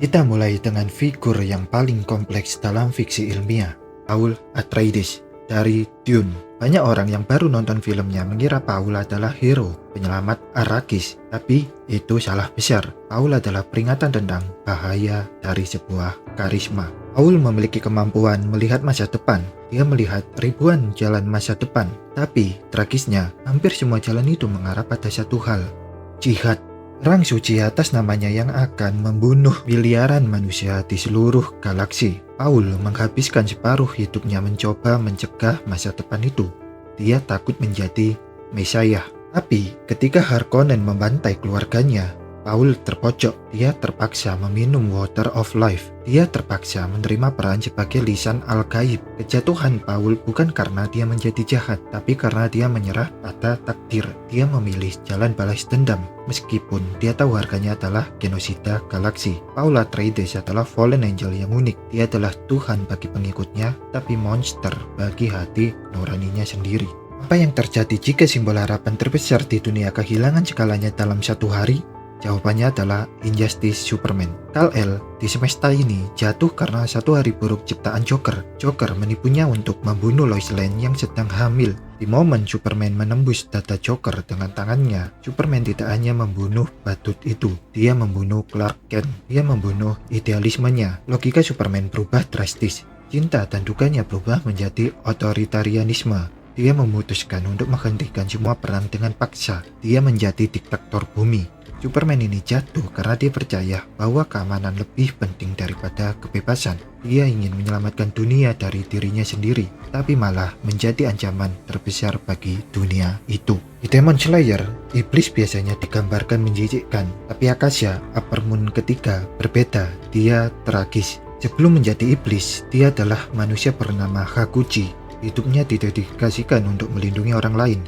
Kita mulai dengan figur yang paling kompleks dalam fiksi ilmiah, Paul Atreides dari Dune. Banyak orang yang baru nonton filmnya mengira Paul adalah hero penyelamat Arrakis, tapi itu salah besar. Paul adalah peringatan tentang bahaya dari sebuah karisma. Paul memiliki kemampuan melihat masa depan. Dia melihat ribuan jalan masa depan, tapi tragisnya hampir semua jalan itu mengarah pada satu hal: jihad. Perang suci atas namanya yang akan membunuh miliaran manusia di seluruh galaksi. Paul menghabiskan separuh hidupnya mencoba mencegah masa depan itu. Dia takut menjadi Mesias. Tapi ketika Harkonnen membantai keluarganya, Paul terpojok. Dia terpaksa meminum Water of Life. Dia terpaksa menerima peran sebagai lisan Al-Gaib. Kejatuhan Paul bukan karena dia menjadi jahat, tapi karena dia menyerah pada takdir. Dia memilih jalan balas dendam, meskipun dia tahu harganya adalah genosida galaksi. Paul Atreides adalah fallen angel yang unik. Dia adalah Tuhan bagi pengikutnya, tapi monster bagi hati nuraninya sendiri. Apa yang terjadi jika simbol harapan terbesar di dunia kehilangan segalanya dalam satu hari? Jawabannya adalah Injustice Superman. Kal-El di semesta ini jatuh karena satu hari buruk ciptaan Joker. Joker menipunya untuk membunuh Lois Lane yang sedang hamil. Di momen Superman menembus dada Joker dengan tangannya, Superman tidak hanya membunuh badut itu, dia membunuh Clark Kent. Dia membunuh idealismenya. Logika Superman berubah drastis. Cinta dan dukanya berubah menjadi otoritarianisme. Dia memutuskan untuk menghentikan semua perang dengan paksa. Dia menjadi diktator bumi. Superman ini jatuh karena dia percaya bahwa keamanan lebih penting daripada kebebasan. Dia ingin menyelamatkan dunia dari dirinya sendiri, tapi malah menjadi ancaman terbesar bagi dunia itu. Di Demon Slayer, iblis biasanya digambarkan menjijikkan, tapi Akasha, Upper Moon ketiga, berbeda. Dia tragis. Sebelum menjadi iblis, dia adalah manusia bernama Hakuji. Hidupnya didedikasikan untuk melindungi orang lain.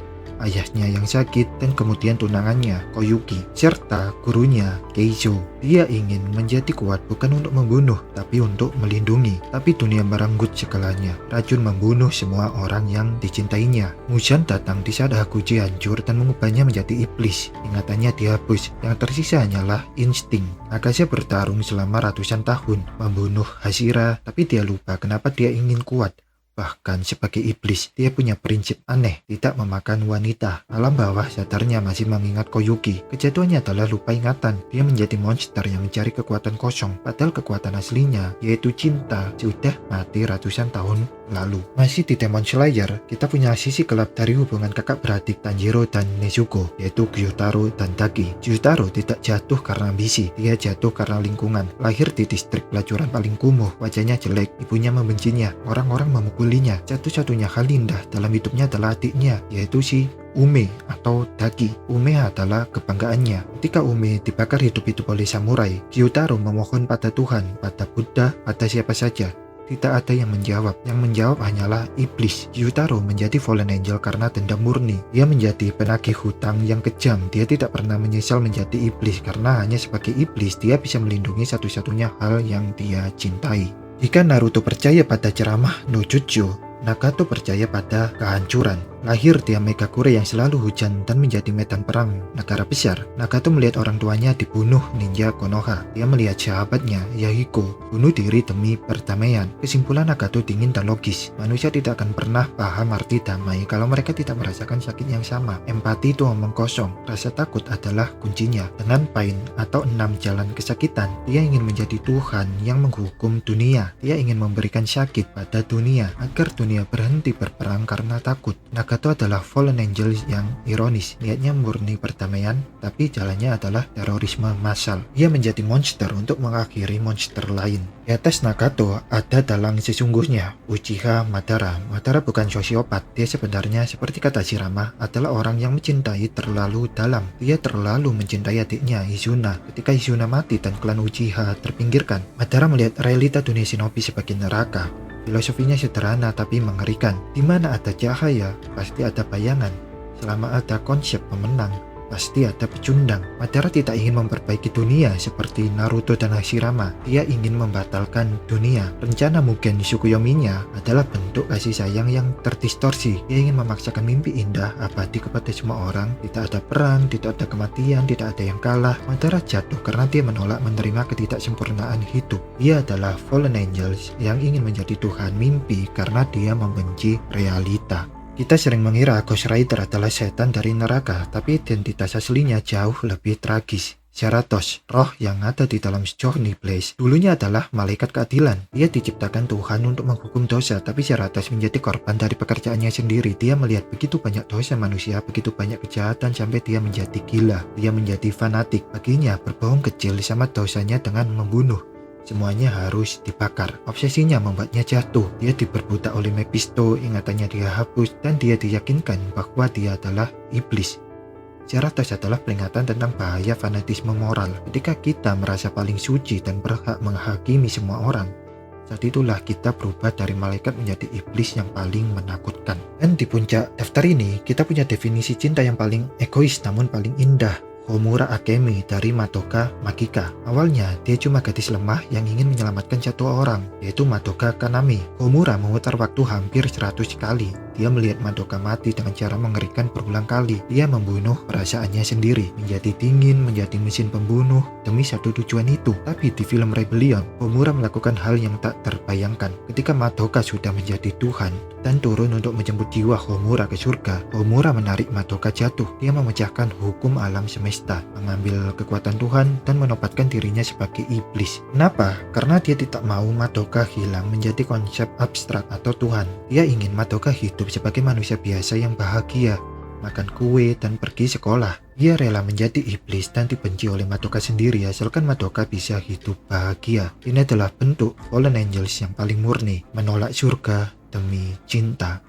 Ayahnya yang sakit dan kemudian tunangannya Koyuki serta gurunya Keizo. Dia ingin menjadi kuat bukan untuk membunuh tapi untuk melindungi. Tapi dunia merenggut segalanya. Racun membunuh semua orang yang dicintainya. Muzan datang di saat Hakuji hancur dan mengubahnya menjadi iblis. Ingatannya dihapus. Yang tersisa hanyalah insting. Akasha bertarung selama ratusan tahun membunuh Hashira, tapi dia lupa kenapa dia ingin kuat. Bahkan sebagai iblis, dia punya prinsip aneh, tidak memakan wanita. Alam bawah sadarnya masih mengingat Koyuki. Kejatuhannya adalah lupa ingatan. Dia menjadi monster yang mencari kekuatan kosong, padahal kekuatan aslinya, yaitu cinta, sudah mati ratusan tahun lalu. Masih di Demon Slayer, kita punya sisi gelap dari hubungan kakak beradik Tanjiro dan Nezuko, yaitu Gyutaro dan Daki. Gyutaro tidak jatuh karena ambisi, dia jatuh karena lingkungan. Lahir di distrik pelacuran paling kumuh, wajahnya jelek, ibunya membencinya, orang-orang memukulinya. Satu-satunya hal indah dalam hidupnya adalah adiknya, yaitu si Ume atau Daki. Ume adalah kebanggaannya. Ketika Ume dibakar hidup-hidup oleh samurai, Gyutaro memohon pada Tuhan, pada Buddha, pada siapa saja. Tidak ada yang menjawab. Yang menjawab hanyalah iblis. Gyutaro menjadi fallen angel karena dendam murni. Dia menjadi penagih hutang yang kejam. Dia tidak pernah menyesal menjadi iblis karena hanya sebagai iblis dia bisa melindungi satu-satunya hal yang dia cintai. Jika Naruto percaya pada ceramah no jutsu, Nagato percaya pada kehancuran. Lahir di Megakure yang selalu hujan dan menjadi medan perang negara besar. Nagato melihat orang tuanya dibunuh ninja Konoha. Dia melihat sahabatnya, Yahiko, bunuh diri demi perdamaian. Kesimpulan Nagato dingin dan logis. Manusia tidak akan pernah paham arti damai kalau mereka tidak merasakan sakit yang sama. Empati itu omong kosong. Rasa takut adalah kuncinya. Dengan pain atau 6 jalan kesakitan, dia ingin menjadi Tuhan yang menghukum dunia. Dia ingin memberikan sakit pada dunia agar dunia berhenti berperang karena takut. Nagato adalah fallen angel yang ironis. Niatnya murni perdamaian, tapi jalannya adalah terorisme massal. Dia menjadi monster untuk mengakhiri monster lain. Di atas Nagato ada dalang sesungguhnya, Uchiha Madara. Madara bukan sosiopat. Dia sebenarnya seperti kata Shirama adalah orang yang mencintai terlalu dalam. Dia terlalu mencintai adiknya Izuna. Ketika Izuna mati dan klan Uchiha terpinggirkan, Madara melihat realita dunia shinobi sebagai neraka. Filosofinya sederhana tapi mengerikan. Di mana ada cahaya, pasti ada bayangan. Selama ada konsep pemenang, pasti ada pecundang. Madara tidak ingin memperbaiki dunia seperti Naruto dan Hashirama. Dia ingin membatalkan dunia. Rencana Mugen Tsukuyomi-nya adalah bentuk kasih sayang yang terdistorsi. Dia ingin memaksakan mimpi indah abadi kepada semua orang. Tidak ada perang, tidak ada kematian, tidak ada yang kalah. Madara jatuh karena dia menolak menerima ketidaksempurnaan hidup. Dia adalah Fallen Angels yang ingin menjadi Tuhan mimpi karena dia membenci realita. Kita sering mengira Ghost Rider adalah setan dari neraka, tapi identitas aslinya jauh lebih tragis. Zeratos, roh yang ada di dalam Johnny Blaze, dulunya adalah malaikat keadilan. Dia diciptakan Tuhan untuk menghukum dosa, tapi Zeratos menjadi korban dari pekerjaannya sendiri. Dia melihat begitu banyak dosa manusia, begitu banyak kejahatan sampai dia menjadi gila. Dia menjadi fanatik. Baginya berbohong kecil sama dosanya dengan membunuh. Semuanya harus dibakar. Obsesinya membuatnya jatuh. Dia diperbudak oleh Mephisto, ingatannya dia hapus, dan dia diyakinkan bahwa dia adalah iblis. Zeratos adalah peringatan tentang bahaya fanatisme moral. Ketika kita merasa paling suci dan berhak menghakimi semua orang, saat itulah kita berubah dari malaikat menjadi iblis yang paling menakutkan. Dan di puncak daftar ini, kita punya definisi cinta yang paling egois namun paling indah. Homura Akemi dari Madoka Magica. Awalnya, dia cuma gadis lemah yang ingin menyelamatkan satu orang, yaitu Madoka Kanami. Homura memutar waktu hampir 100 kali. Dia melihat Madoka mati dengan cara mengerikan berulang kali. Dia membunuh perasaannya sendiri, menjadi dingin, menjadi mesin pembunuh, demi satu tujuan itu. Tapi di film Rebellion, Homura melakukan hal yang tak terbayangkan. Ketika Madoka sudah menjadi Tuhan dan turun untuk menjemput jiwa Homura ke surga, Homura menarik Madoka jatuh. Dia memecahkan hukum alam semesta, mengambil kekuatan Tuhan dan menempatkan dirinya sebagai iblis. Kenapa? Karena dia tidak mau Madoka hilang menjadi konsep abstrak atau Tuhan. Dia ingin Madoka hidup sebagai manusia biasa yang bahagia, makan kue dan pergi sekolah. Dia rela menjadi iblis dan dibenci oleh Madoka sendiri asalkan Madoka bisa hidup bahagia. Ini adalah bentuk Fallen Angels yang paling murni, menolak surga demi cinta.